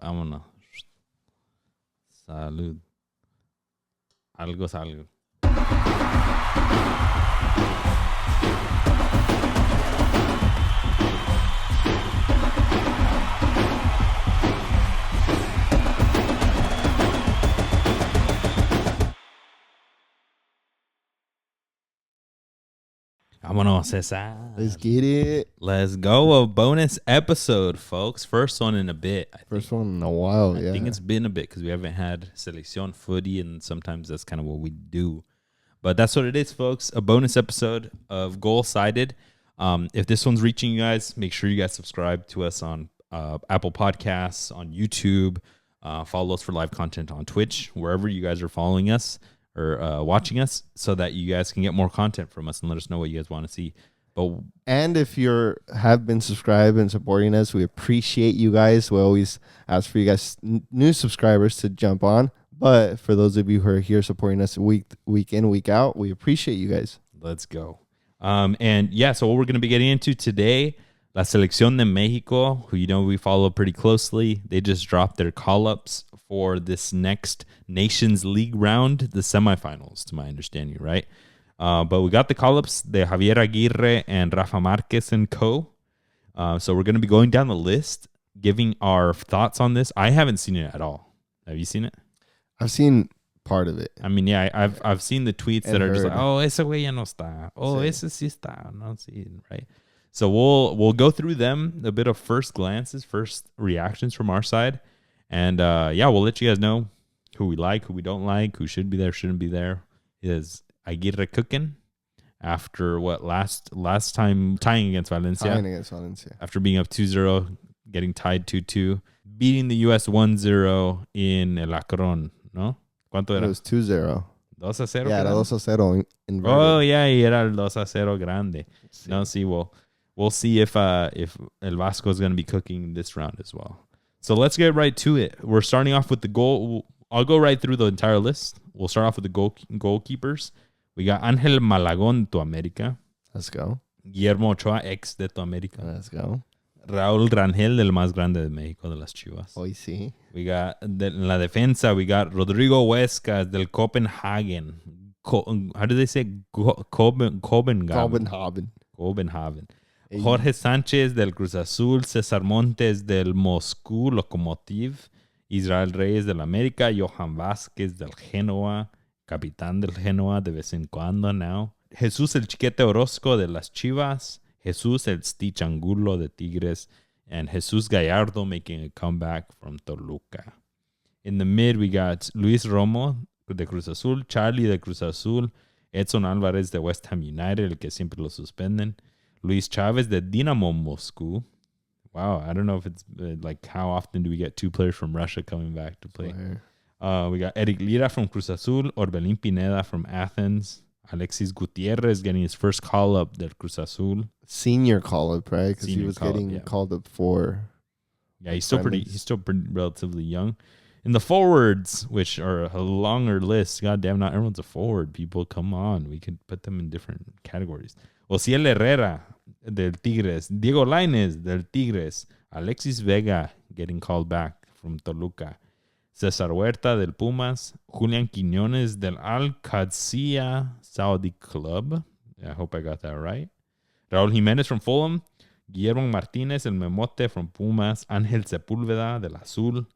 Vámonos. Salud. Algo es algo. Vámonos, Cesar. Let's get it. Let's go. A bonus episode, folks. First one in a bit. First one in a while, I think it's been a bit because we haven't had Selección Footy, and sometimes that's kind of what we do. But that's what it is, folks. A bonus episode of Goal Sided. If this one's reaching you guys, make sure you guys subscribe to us on Apple Podcasts, on YouTube. Follow us for live content on Twitch, wherever you guys are following us or watching us, so that you guys can get more content from us and let us know what you guys want to see. And if you have been subscribed and supporting us, we appreciate you guys. We always ask for you guys, new subscribers, to jump on. But for those of you who are here supporting us week in, week out, we appreciate you guys. Let's go. And yeah, so what we're going to be getting into today, La Selección de Mexico, who we follow pretty closely. They just dropped their call-ups for this next Nations League round, the semifinals, to my understanding, right? But we got the call-ups, the Javier Aguirre and Rafa Marquez and co. So we're going to be going down the list, giving our thoughts on this. I haven't seen it at all. Have you seen it? I've seen part of it. I mean, yeah, I've seen the tweets that are just like, oh, ese güey ya no está. Oh, Sí. ese sí está. No, sí, right? So we'll go through them, a bit of first glances, first reactions from our side. And yeah, we'll let you guys know who we like, who we don't like, who should be there, shouldn't be there. Is Aguirre cooking after what last time tying against Valencia? After being up 2-0, getting tied 2-2, beating the US 1-0 in El Acron, ¿no? ¿Cuánto era? It was 2-0. 2-0. Yeah, 2-0 inverted. Oh, yeah, y era el 2-0 grande. Sí. No, see, we'll see if El Vasco is going to be cooking this round as well. So let's get right to it. We're starting off with the goal. I'll go right through the entire list. We'll start off with the goalkeepers. We got Ángel Malagón, Tu América. Let's go. Guillermo Ochoa, ex de Tu América. Let's go. Raúl Rangel, del más grande de México, de las Chivas. Hoy sí. We got, en la defensa, we got Rodrigo Huescas, del Copenhagen. How do they say? Copenhagen. Jorge Sánchez, del Cruz Azul. César Montes, del Moscú Lokomotiv. Israel Reyes, del América. Johan Vázquez, del Genoa. Capitán del Genoa de vez en cuando now. Jesús el Chiquete Orozco, de las Chivas. Jesús el Stitch Angulo, de Tigres. And Jesús Gallardo making a comeback from Toluca. In the mid, we got Luis Romo, de Cruz Azul. Charlie, de Cruz Azul. Edson Álvarez, de West Ham United, el que siempre lo suspenden. Luis Chávez, de Dinamo Moscú. Wow, I don't know if it's like how often do we get two players from Russia coming back to play. We got Eric Lira from Cruz Azul, Orbelín Pineda from Athens, Alexis Gutierrez getting his first call-up del Cruz Azul. Senior call-up, right? Because he was getting called up for... Yeah, he's still pretty relatively young. In the forwards, which are a longer list, goddamn, not everyone's a forward, people. Come on, we could put them in different categories. Osiel Herrera, del Tigres. Diego Lainez, del Tigres. Alexis Vega getting called back from Toluca. César Huerta, del Pumas. Julián Quiñones, del Al-Qadsiya Saudi Club. I hope I got that right. Raúl Jiménez from Fulham. Guillermo Martínez, el Memote from Pumas. Ángel Sepúlveda, del Azul.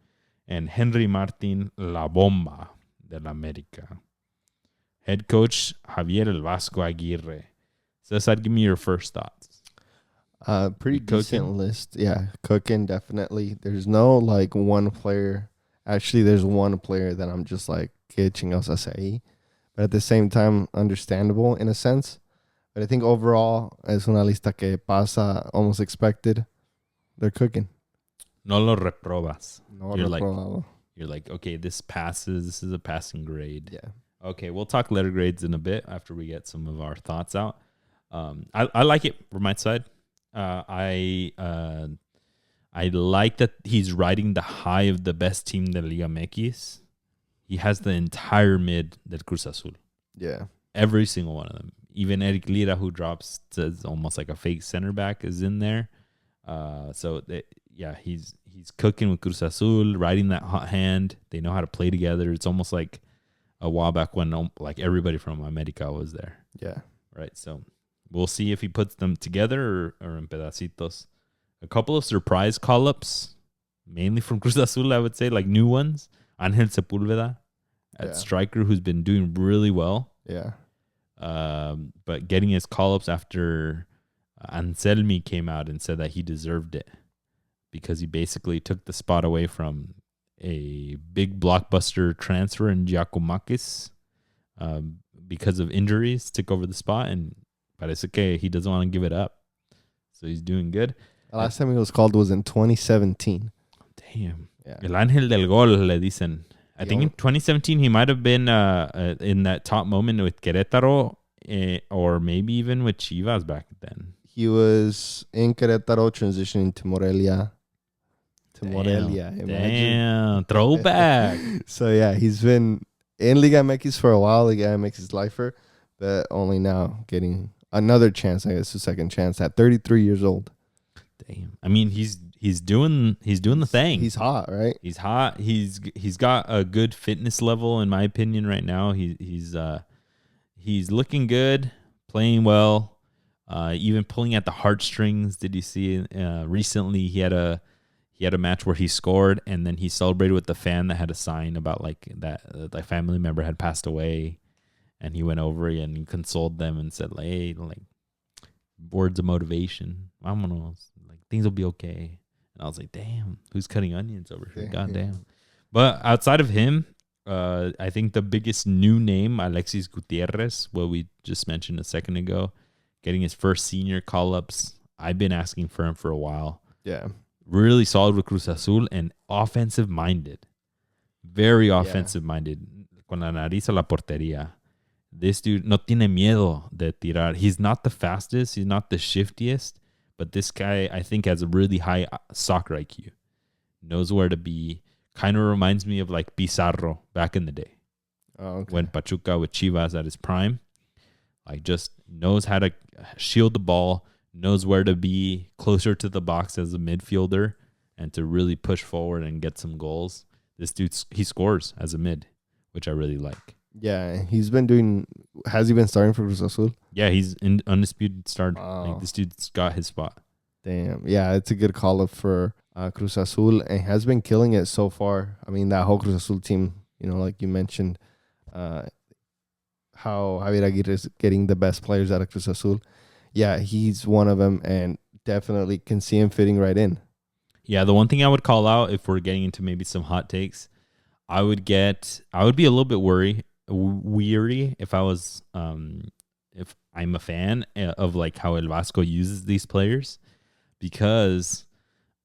And Henry Martín, La Bomba, del América. Head coach, Javier El Vasco Aguirre. Cesar, give me your first thoughts. Pretty decent list. Yeah, cooking, definitely. There's no, like, one player. Actually, there's one player that I'm just, like, que chingados hace ahí. But at the same time, understandable in a sense. But I think overall, es una lista que pasa almost expected. They're cooking. No lo reprobas. No You're like, okay, this passes. This is a passing grade. Yeah. Okay, we'll talk letter grades in a bit after we get some of our thoughts out. I like it from my side. I like that he's riding the high of the best team de Liga MX. He has the entire mid del Cruz Azul. Yeah. Every single one of them. Even Eric Lira, who drops to almost like a fake center back, is in there. He's he's cooking with Cruz Azul, riding that hot hand. They know how to play together. It's almost like a while back when like everybody from America was there. Yeah. Right. So we'll see if he puts them together or in pedacitos. A couple of surprise call-ups, mainly from Cruz Azul, I would say, like new ones. Angel Sepúlveda at striker, who's been doing really well. Yeah. But getting his call-ups after Anselmi came out and said that he deserved it because he basically took the spot away from a big blockbuster transfer in Giacomakis because of injuries, took over the spot, and parece que he doesn't want to give it up. So he's doing good. The last time he was called was in 2017. Damn. Yeah. El Ángel del Gol, le dicen. I think in 2017 he might have been in that top moment with Querétaro or maybe even with Chivas back then. He was in Querétaro transitioning to Morelia. Damn, throwback. So yeah, he's been in Liga MX for a while. Liga MX is lifer, but only now getting another chance. I guess a second chance at 33 years old. Damn. I mean, he's doing the thing. He's hot, right? He's hot. He's got a good fitness level in my opinion right now. He's looking good, playing well, even pulling at the heartstrings. Did you see recently he had a match where he scored and then he celebrated with the fan that had a sign about like that the family member had passed away, and he went over and he consoled them and said like, hey, like words of motivation. Vámonos. Like things will be okay. And I was like, damn, who's cutting onions over here? God damn. But outside of him, I think the biggest new name, Alexis Gutierrez, what we just mentioned a second ago, getting his first senior call-ups. I've been asking for him for a while. Yeah. Really solid with Cruz Azul and offensive-minded. Very offensive-minded. Con la nariz a la portería. This dude no tiene miedo de tirar. He's not the fastest. He's not the shiftiest. But this guy, I think, has a really high soccer IQ. Knows where to be. Kind of reminds me of like Pizarro back in the day. Oh, okay. When Pachuca with Chivas at his prime. Like just knows how to shield the ball. Knows where to be closer to the box as a midfielder. And to really push forward and get some goals. This dude, he scores as a mid. Which I really like. Yeah, he's been doing. Has he been starting for Cruz Azul? Yeah, he's in undisputed starter. Wow. Like, this dude's got his spot. Damn. Yeah, it's a good call up for Cruz Azul and has been killing it so far. I mean, that whole Cruz Azul team, you know, like you mentioned, how Javier Aguirre is getting the best players out of Cruz Azul. Yeah, he's one of them and definitely can see him fitting right in. Yeah, the one thing I would call out if we're getting into maybe some hot takes, I would be a little bit weary if I was if I'm a fan of like how El Vasco uses these players, because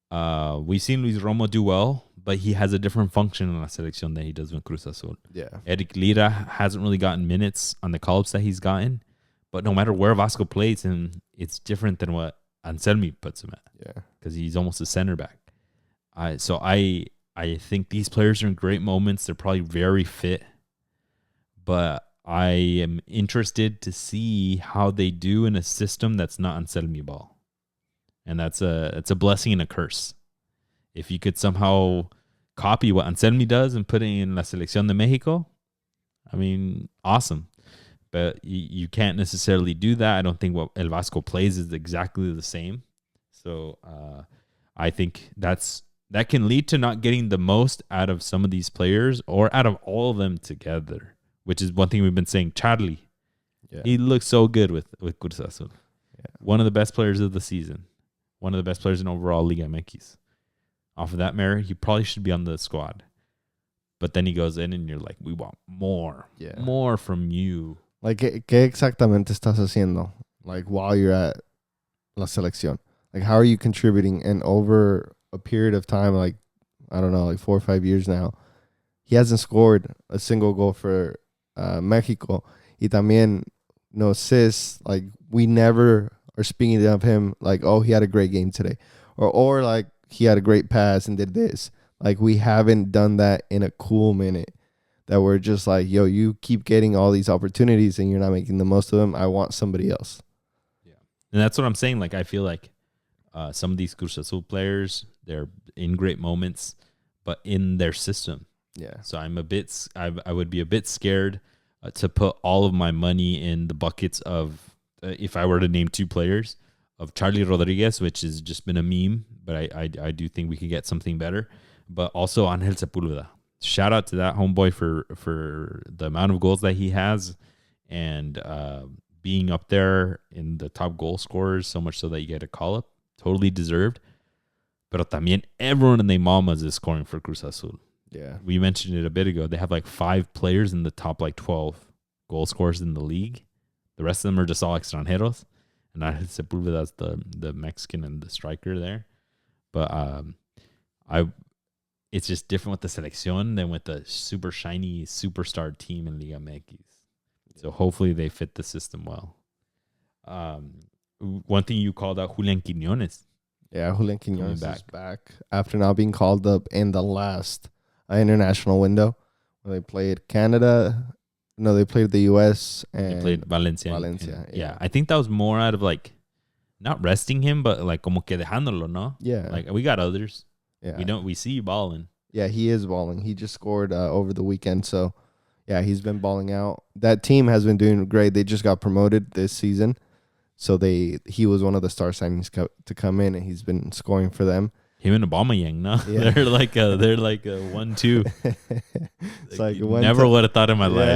we've seen Luis Romo do well, but he has a different function in la selección than he does with Cruz Azul. Yeah. Eric Lira hasn't really gotten minutes on the call-ups that he's gotten, but no matter where Vasco plays him, it's different than what Anselmi puts him at. Yeah. Because he's almost a center back. So I think these players are in great moments. They're probably very fit. But I am interested to see how they do in a system that's not Anselmi ball. And it's a blessing and a curse. If you could somehow copy what Anselmi does and put it in La Selección de México, I mean, awesome. But you can't necessarily do that. I don't think what El Vasco plays is exactly the same. So I think that can lead to not getting the most out of some of these players or out of all of them together, which is one thing we've been saying. Charlie, he looks so good with Cruz Azul. Yeah. One of the best players of the season. One of the best players in overall Liga MX. Off of that merit, he probably should be on the squad. But then he goes in and you're like, we want more. Yeah. More from you. Like, ¿qué exactamente estás haciendo? Like, while you're at La Selección? Like, how are you contributing? And over a period of time, like, I don't know, like 4 or 5 years now, he hasn't scored a single goal for Mexico. Y también, no assists. Like, we never are speaking of him like, oh, he had a great game today. Or like, he had a great pass and did this. Like, we haven't done that in a cool minute. That we're just like, yo, you keep getting all these opportunities and you're not making the most of them. I want somebody else. Yeah. And that's what I'm saying. Like, I feel like some of these Cruz Azul players, They're in great moments, but in their system. Yeah. So I would be a bit scared to put all of my money in the buckets of, if I were to name 2 players, of Charlie Rodriguez, which has just been a meme, but I do think we could get something better. But also Angel Sepulveda. Shout out to that homeboy for the amount of goals that he has, and being up there in the top goal scorers, so much so that you get a call up. Totally deserved. Pero también everyone in the Mamas is scoring for Cruz Azul. Yeah. We mentioned it a bit ago. They have like 5 players in the top like 12 goal scorers in the league. The rest of them are just all extranjeros. And Angel Sepulveda's the Mexican and the striker there. But it's just different with the selección than with the super shiny superstar team in Liga MX. So hopefully they fit the system well. One thing you called out, Julian Quiñones. Yeah, Julian Quiñones is back after not being called up in the last international window. When they played Canada. No, they played the U.S. and they played Valencia. Valencia, yeah. I think that was more out of like, not resting him, but like como que dejándolo, no? Yeah. Like we got others. Yeah. We see you balling. Yeah, he is balling. He just scored over the weekend. So, yeah, he's been balling out. That team has been doing great. They just got promoted this season. So he was one of the star signings to come in, and he's been scoring for them. Him and Aubameyang, no? Yeah. They're like a 1-2. It's like never would have thought in my life.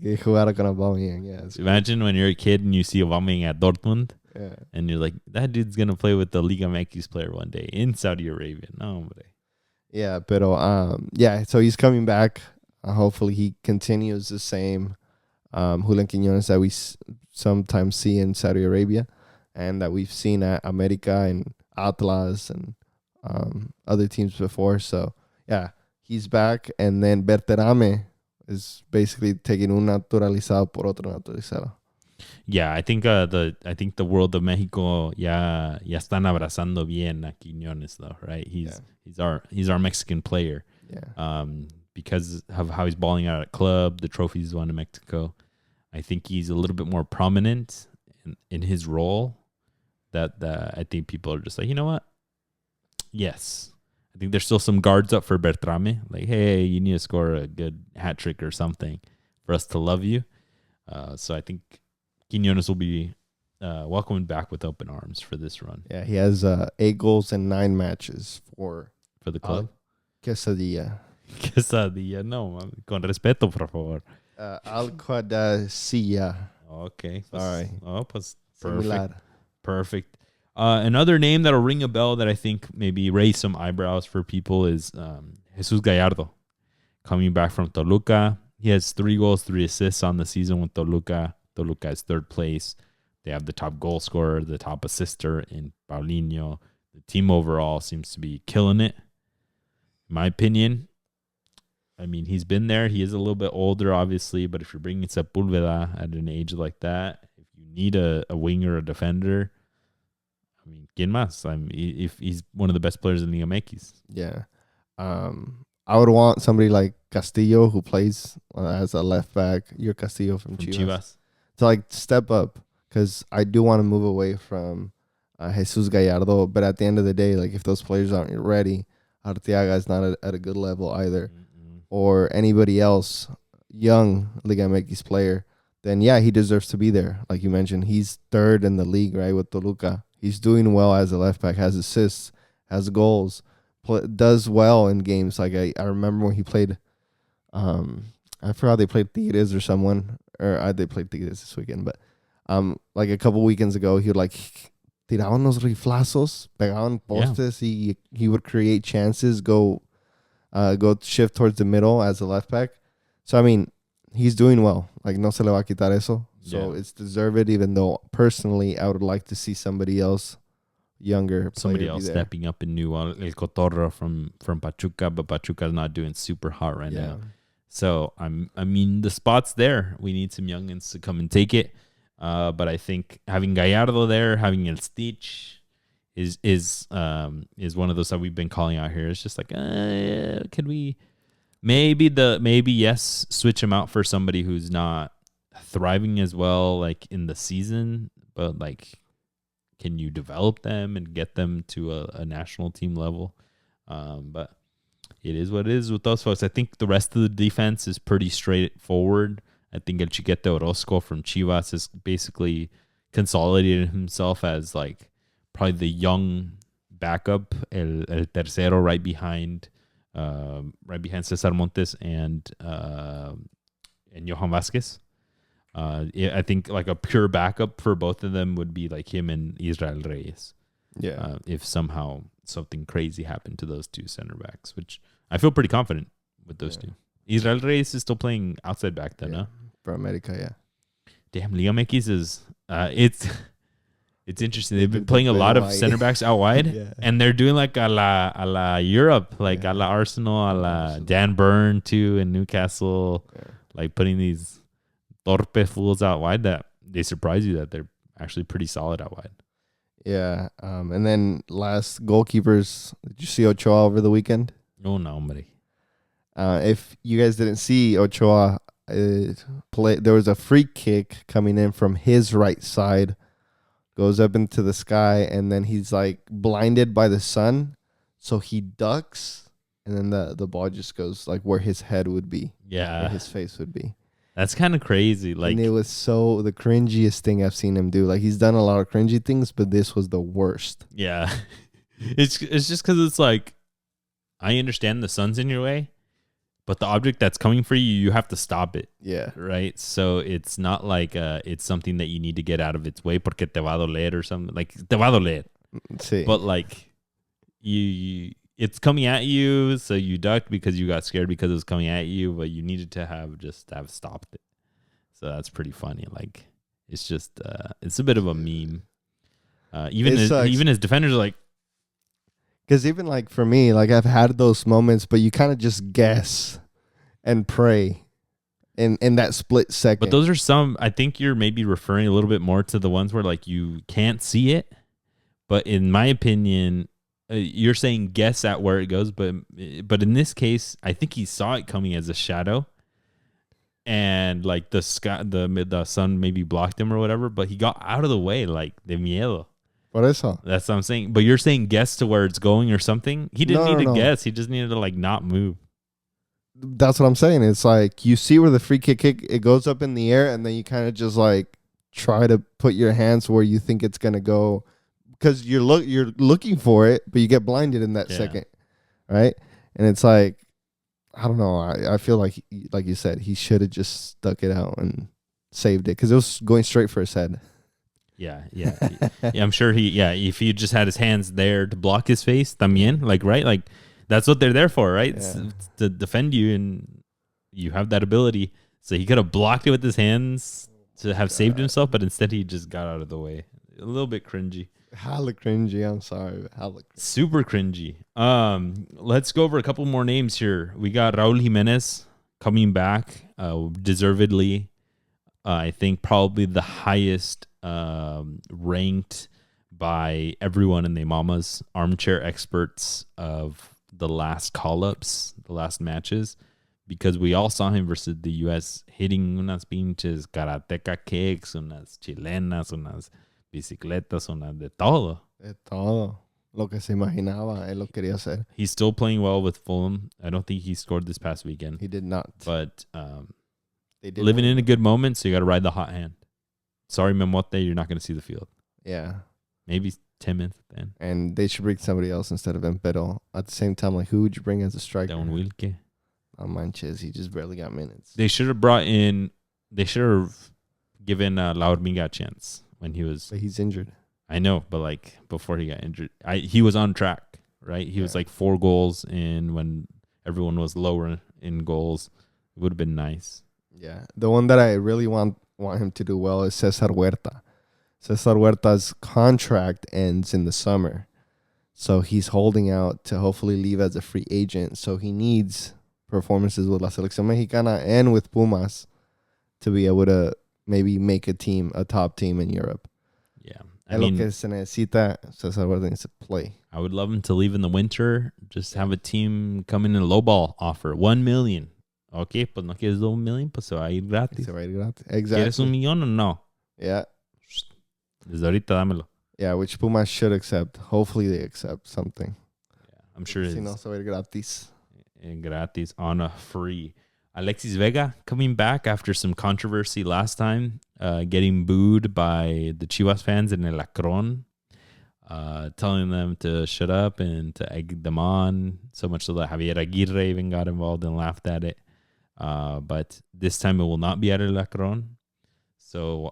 Yeah, jugara con Aubameyang. Yeah. Imagine when you're a kid and you see Aubameyang at Dortmund. Yeah. And you're like, that dude's gonna play with the Liga MX player one day in Saudi Arabia. No, hombre. Yeah, pero yeah, so he's coming back. Hopefully he continues the same Julian Quiñones that we sometimes see in Saudi Arabia, and that we've seen at America and Atlas and other teams before. So yeah, he's back, and then Berterame is basically taking un naturalizado por otro naturalizado. Yeah, I think the world of Mexico ya están abrazando bien a Quiñones though, right? He's our Mexican player. Yeah. Because of how he's balling out at club, the trophies he's won in Mexico. I think he's a little bit more prominent in his role. That I think people are just like, you know what? Yes. I think there's still some guards up for Bertrame. Like, hey, you need to score a good hat trick or something for us to love you. So I think Quiñones will be welcomed back with open arms for this run. Yeah, he has 8 goals in 9 matches for the club. Quesadilla. Quesadilla, no, con respeto, por favor. Alquadacilla. Okay. Sorry. Oh, pues Similar. Perfect. Another name that'll ring a bell that I think maybe raise some eyebrows for people is Jesus Gallardo, coming back from Toluca. He has 3 goals, 3 assists on the season with Toluca. Toluca is 3rd place. They have the top goal scorer, the top assister in Paulinho. The team overall seems to be killing it. In my opinion, I mean, he's been there. He is a little bit older, obviously, but if you're bringing Sepulveda at an age like that, if you need a winger, a defender, I mean, ¿quién más? If he's one of the best players in the MX. Yeah. I would want somebody like Castillo, who plays as a left back. You're Castillo from Chivas. To like step up, because I do want to move away from Jesus Gallardo. But at the end of the day, like if those players aren't ready, Arteaga is not at a good level either. Or anybody else, young Liga MX player, then yeah, he deserves to be there. Like you mentioned, he's 3rd in the league, right, with Toluca. He's doing well as a left back, has assists, has goals, does well in games. Like I remember when he played, I forgot they played Tigres or someone, or they played Tigres this weekend, but like a couple weekends ago, he would like tiraban los riflazos, pegaban postes, he would create chances, go shift towards the middle as a left back. So, I mean, he's doing well. Like, no se le va a quitar eso. So, it's deserved, even though, personally, I would like to see somebody else younger. Somebody else stepping up in new. El Cotorro from Pachuca, but Pachuca's not doing super hot right now. So, I mean, the spot's there. We need some youngins to come and take it. But I think having Gallardo there, having El Stitch, is one of those that we've been calling out here. It's just like, could we maybe yes, switch him out for somebody who's not thriving as well, like in the season, but like, can you develop them and get them to a national team level? But it is what it is with those folks. I think the rest of the defense is pretty straightforward. I think El Chiquete Orozco from Chivas has basically consolidated himself as like probably the young backup, el tercero right behind Cesar Montes and Johan Vasquez. I think like a pure backup for both of them would be like him and Israel Reyes. Yeah. If somehow something crazy happened to those two center backs, which I feel pretty confident with those two. Israel Reyes is still playing outside back then, huh? For America, yeah. Damn, Liga MX is it's interesting. They've been playing a lot of center backs out wide, and they're doing like a la Europe, like a la Arsenal, a la Dan Burn too in Newcastle, like putting these torpe fools out wide that they surprise you that they're actually pretty solid out wide. Yeah, and then last goalkeepers. Did you see Ochoa over the weekend? No, hombre. If you guys didn't see Ochoa play, there was a free kick coming in from his right side, goes up into the sky, and then he's like blinded by the sun, so he ducks, and then the ball just goes like where his head would be, where his face would be. That's kind of crazy. Like, and it was so the cringiest thing I've seen him do. Like, he's done a lot of cringy things, but this was the worst. Yeah, it's just because it's like, I understand the sun's in your way, but the object that's coming for you, you have to stop it. Yeah. Right? So it's not like it's something that you need to get out of its way porque te va a doler or something. Like, te va a doler. Sí. But like, it's coming at you, so you ducked because you got scared because it was coming at you, but you needed to have stopped it. So that's pretty funny. Like, it's just it's a bit of a meme. Even his defenders are like, because even like for me, like I've had those moments, but you kind of just guess and pray in that split second. But those are some. I think you're maybe referring a little bit more to the ones where like you can't see it. But in my opinion, you're saying guess at where it goes. But in this case, I think he saw it coming as a shadow, and like the sky, the sun maybe blocked him or whatever. But he got out of the way, like de miedo. What I saw. That's what I'm saying. But you're saying guess to where it's going or something. He didn't need to guess. He just needed to like not move. That's what I'm saying. It's like you see where the free kick it goes up in the air, and then you kind of just like try to put your hands where you think it's gonna go, because you're looking for it, but you get blinded in that second, right? And it's like, I don't know. I feel like you said, he should have just stuck it out and saved it because it was going straight for his head. Yeah. I'm sure if he just had his hands there to block his face, también, like, right? Like, that's what they're there for, right? It's to defend you, and you have that ability. So he could have blocked it with his hands to have saved himself, but instead he just got out of the way. A little bit cringy. Hella cringy. I'm sorry. Hella cringy. Super cringy. Let's go over a couple more names here. We got Raul Jimenez coming back, deservedly. I think probably the highest ranked by everyone in the mamas armchair experts of the last call-ups, the last matches, because we all saw him versus the U.S. hitting unas pinches karateca kicks, unas chilenas, unas bicicletas, unas de todo. De todo. Lo que se imaginaba, él lo quería hacer. He's still playing well with Fulham. I don't think he scored this past weekend. He did not. But living in a good moment, so you got to ride the hot hand. Sorry, Memote, you're not going to see the field. Yeah. Maybe 10 minutes at the end. And they should bring somebody else instead of Empero. At the same time, like, who would you bring as a striker? Don Wilke. Oh, Manches, he just barely got minutes. They should have given La Hormiga a chance when he was... But he's injured. I know, but like before he got injured, he was on track, right? He was like 4 goals in when everyone was lower in goals. It would have been nice. Yeah. The one that I really want him to do well is Cesar Huerta. Cesar Huerta's contract ends in the summer. So he's holding out to hopefully leave as a free agent. So he needs performances with La Selección Mexicana and with Pumas to be able to maybe make a top team in Europe. Yeah. I mean, lo que se necesita, Cesar Huerta needs to play. I would love him to leave in the winter. Just have a team come in and lowball offer. 1 million. Okay, pues no quieres 2 million, pues se va a ir gratis. Se va a ir gratis. Exactly. ¿Quieres 1 millón o no? Yeah. Desde ahorita dámelo. Yeah, which Pumas should accept. Hopefully they accept something. Yeah. I'm sure Si no, se va a ir gratis. Gratis on a free. Alexis Vega coming back after some controversy last time, getting booed by the Chivas fans in El Acron, telling them to shut up and to egg them on, so much so that Javier Aguirre even got involved and laughed at it. But this time it will not be at El Acron. So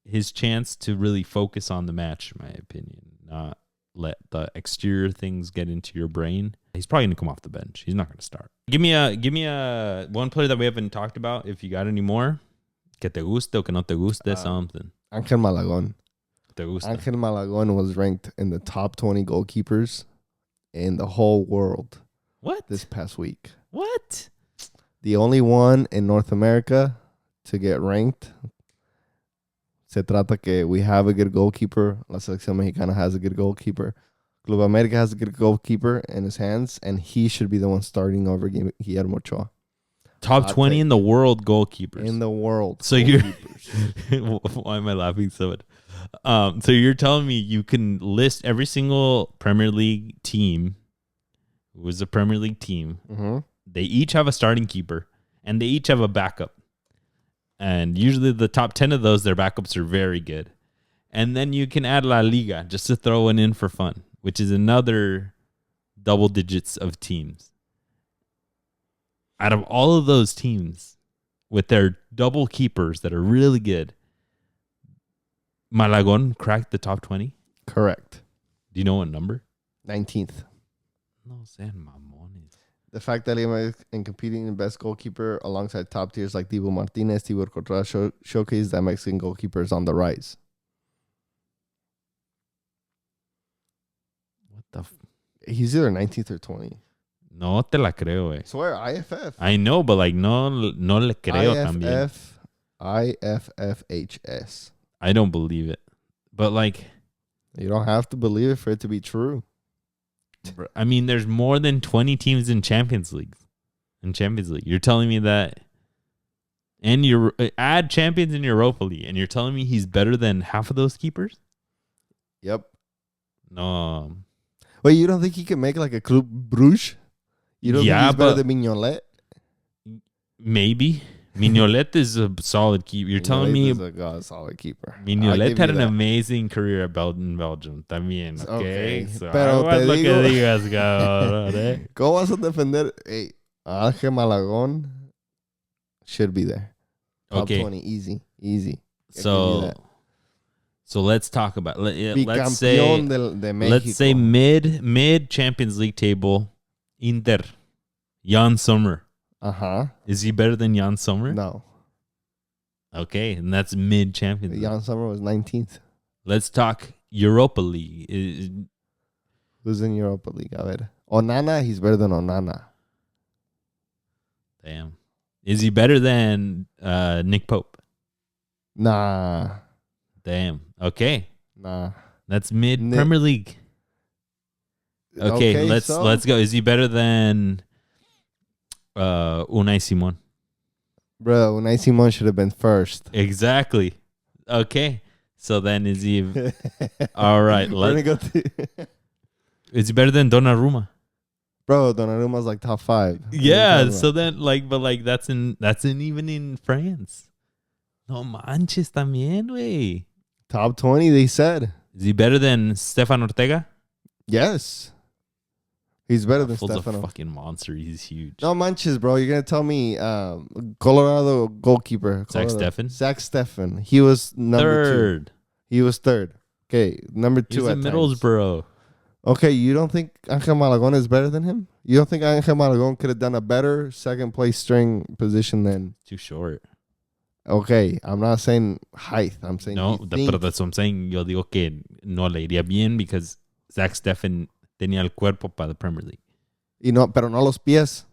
his chance to really focus on the match, in my opinion, not let the exterior things get into your brain. He's probably gonna come off the bench. He's not gonna start. Give me a one player that we haven't talked about. If you got any more, que te guste o que no te guste, something. Ángel Malagón. Te gusta. Ángel Malagón was ranked in the top 20 goalkeepers in the whole world. What? This past week. What? The only one in North America to get ranked. Se trata que we have a good goalkeeper. La Selección Mexicana has a good goalkeeper. Club America has a good goalkeeper in his hands, and he should be the one starting over Guillermo Ochoa. Top 20 in the world goalkeepers. In the world. So why am I laughing so much? So you're telling me you can list every single Premier League team who was a Premier League team. Mm-hmm. They each have a starting keeper, and they each have a backup. And usually the top 10 of those, their backups are very good. And then you can add La Liga just to throw one in for fun, which is another double digits of teams. Out of all of those teams with their double keepers that are really good, Malagón cracked the top 20? Correct. Do you know what number? 19th. No sean mamones. The fact that he in competing in best goalkeeper alongside top tiers like Dibu Martinez, Tibor Courtois showcase that Mexican goalkeeper is on the rise. What the He's either 19th or 20. No te la creo, eh. Swear, IFF. I know, but like no le creo también. IFFHS. I don't believe it. But like, you don't have to believe it for it to be true. I mean, there's more than 20 teams in Champions League. You're telling me that, and you add champions in Europa League, and you're telling me he's better than half of those keepers? Yep. No. Wait, you don't think he can make like a Club Bruges? You don't think he's better than Mignolet? Maybe. Mignolet is a solid keeper. You're telling me is a solid keeper. Mignolet had an amazing career at Belgium también, okay? So pero te lo digo, que digas, cabrón, eh? ¿Cómo vas a defender? Hey, Ángel Malagón should be there. Top 20, easy. So let's talk about let's say de mid Champions League table, Inter, Jan Sommer. Uh-huh. Is he better than Jan Sommer? No. Okay, and that's mid Champions League. Jan Sommer was 19th. Let's talk Europa League. Who's in Europa League? A ver. Onana, he's better than Onana. Damn. Is he better than Nick Pope? Nah. Damn. Okay. Nah. That's mid Premier League. Okay, let's go. Is he better than Unai Simon? Bro, Unai Simon should have been first. Exactly. Okay. So then is he all right? Is he better than Donnarumma? Bro, Donnarumma's like top 5. Yeah. So then that's even in France. No manches también, güey. Top 20, they said. Is he better than Stefan Ortega? Yes. He's better than Stefano. Stefano. A fucking monster. He's huge. No manches, bro. You're going to tell me Colorado goalkeeper. Zach Steffen? Zach Steffen. He was number 2. He was third. Okay, number 2 at Middlesbrough. Okay, you don't think Ángel Malagón is better than him? You don't think Ángel Malagón could have done a better second place string position than... Too short. Okay, I'm not saying height. I'm saying pero that's what I'm saying. Yo digo que no le iría bien because Zach Steffen tenía el cuerpo para the Premier League. Pero no los pies.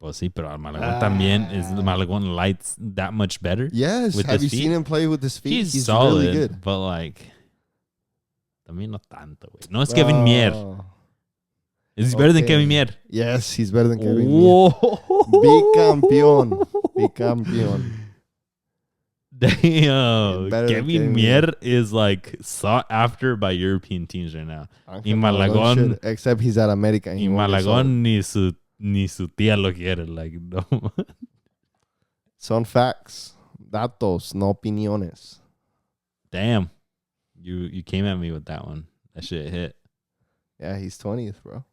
Pues sí, pero Malagón también is Malagón lights that much better. Yes, with have you feet? seen him play with his feet? He's solid, really good. But like, también no tanto, güey. No es Kevin Mier. Is he better than Kevin Mier? Yes, he's better than Kevin Mier. Bicampeón. Damn. Better than Kevin Mier is like sought after by European teams right now. Y Malagón, except he's at America. y Malagón ni su tía lo quiere. Like, no. Son facts. Datos, no opiniones. Damn. You came at me with that one. That shit hit. Yeah, he's 20th, bro.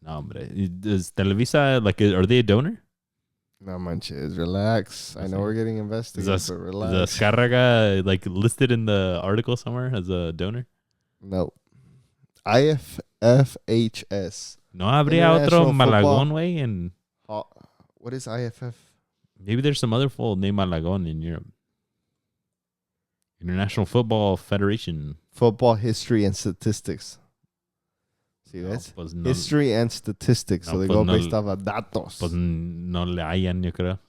No, but does Televisa, like, are they a donor? No manches, relax. I know we're getting investigated, but relax. Is Azcárraga like listed in the article somewhere as a donor? No. IFFHS. No habría otro Malagón, way, and what is IFF? Maybe there's some other fool named Malagón in Europe. International Football Federation. Football History and Statistics. See, that's history and statistics. So they go based off of datos. Pues no le hayan, yo creo.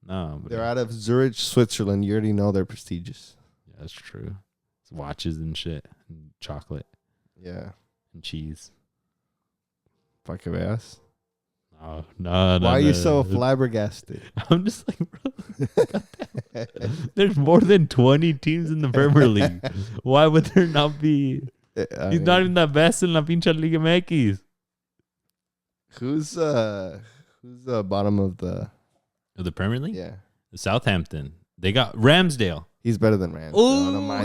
No. They're out of Zurich, Switzerland. You already know they're prestigious. Yeah, that's true. It's watches and shit. And chocolate. Yeah. And cheese. Pa que veas. No. Why are you so flabbergasted? I'm just like, bro. There's more than 20 teams in the Premier League. Why would there not be? He's not even the best in la pinche Liga MX. Who's the bottom of the Premier League? Yeah. Southampton. They got Ramsdale. He's better than Ramsdale. Oh,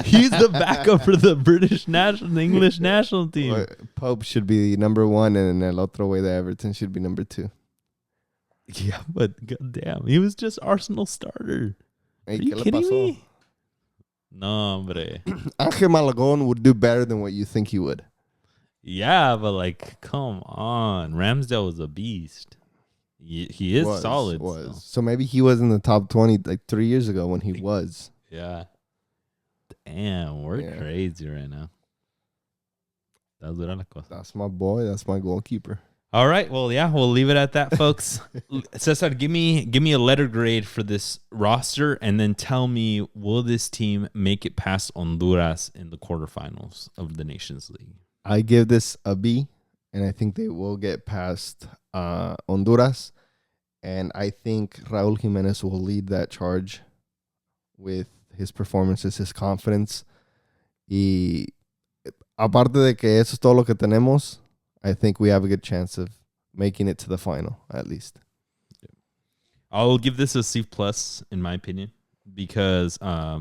he's the backup for the the English national team. Pope should be number 1, and El Otro way the Everton should be number 2. Yeah, but goddamn, he was just Arsenal starter. Hey, are you kidding me? No, hombre. Ángel Malagón would do better than what you think he would. Yeah, but like, come on. Ramsdale was a beast. He is solid. So maybe he was in the top 20 like 3 years ago when he was. Yeah. Damn, we're crazy right now. That's my boy. That's my goalkeeper. All right. Well, yeah, we'll leave it at that, folks. Cesar, give me a letter grade for this roster, and then tell me, will this team make it past Honduras in the quarterfinals of the Nations League? I give this a B, and I think they will get past Honduras. And I think Raúl Jiménez will lead that charge with his performances, his confidence. Y aparte de que eso es todo lo que tenemos, I think we have a good chance of making it to the final, at least. I'll give this a C+ in my opinion, because I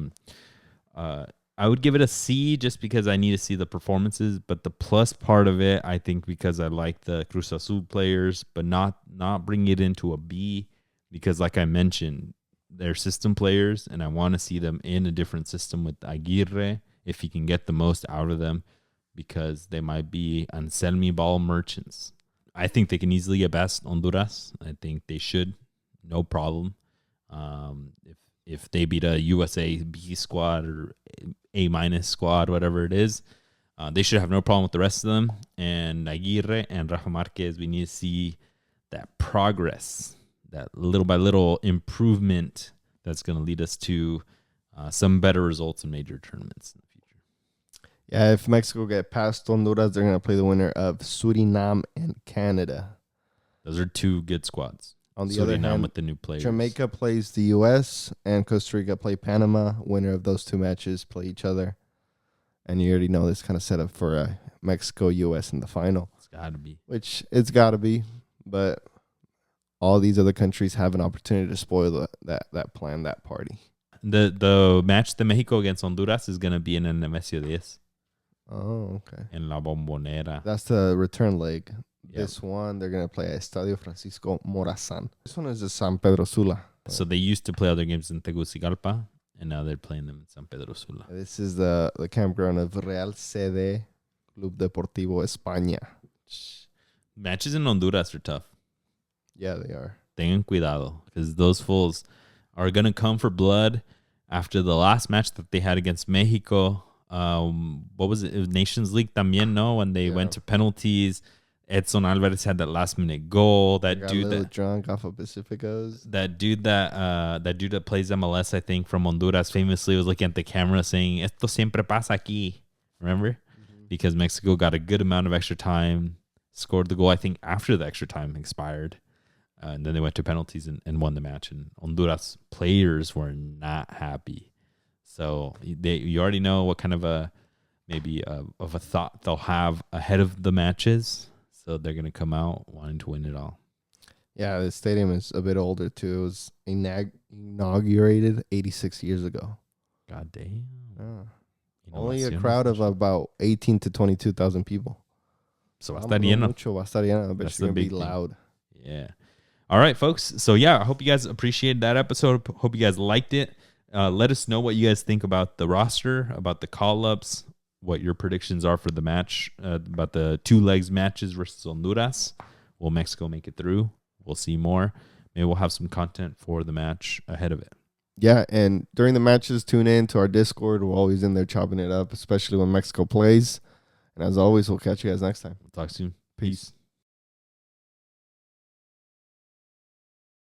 would give it a C just because I need to see the performances. But the plus part of it, I think, because I like the Cruz Azul players, but not bring it into a B, because like I mentioned, they're system players, and I want to see them in a different system with Aguirre if he can get the most out of them, because they might be Anselmi ball merchants. I think they can easily get past Honduras. I think they should, no problem. If they beat a USA B squad or A- squad, whatever it is, they should have no problem with the rest of them. And Aguirre and Rafa Marquez, we need to see that progress, that little by little improvement that's going to lead us to some better results in major tournaments. Yeah, if Mexico get past Honduras, they're going to play the winner of Suriname and Canada. Those are two good squads. On the other hand, with the new players, Jamaica plays the U.S. and Costa Rica play Panama. Winner of those two matches play each other. And you already know this kind of set up for Mexico-U.S. in the final. It's got to be. Which it's got to be. But all these other countries have an opportunity to spoil that plan, that party. The match de Mexico against Honduras is going to be in el Nemesio 10. Oh, okay. En la Bombonera. That's the return leg. Yep. This one, they're going to play at Estadio Francisco Morazán. This one is just San Pedro Sula. So they used to play other games in Tegucigalpa, and now they're playing them in San Pedro Sula. This is the campground of Real Sede Club Deportivo España. Matches in Honduras are tough. Yeah, they are. Tengan cuidado, because those fools are going to come for blood after the last match that they had against Mexico. What was it? It was Nations League también, no? When they went to penalties, Edson Alvarez had that last minute goal. That dude that drunk off of Pacificos. That dude that plays MLS, I think, from Honduras, famously was looking at the camera saying, "Esto siempre pasa aquí." Remember? Mm-hmm. Because Mexico got a good amount of extra time, scored the goal, I think, after the extra time expired. And then they went to penalties and won the match. And Honduras players were not happy. So you already know what kind of a thought they'll have ahead of the matches. So they're going to come out wanting to win it all. Yeah, the stadium is a bit older too. It was inaugurated 86 years ago. God damn. Only a crowd of about 18 to 22,000 people. So va a estar lleno. Va a estar lleno. I bet you're going to be loud. Yeah. All right, folks. So, yeah, I hope you guys appreciated that episode. Hope you guys liked it. Let us know what you guys think about the roster, about the call-ups, what your predictions are for the match, about the 2 legs matches versus Honduras. Will Mexico make it through? We'll see more. Maybe we'll have some content for the match ahead of it. Yeah, and during the matches, tune in to our Discord. We're always in there chopping it up, especially when Mexico plays. And as always, we'll catch you guys next time. We'll talk soon. Peace.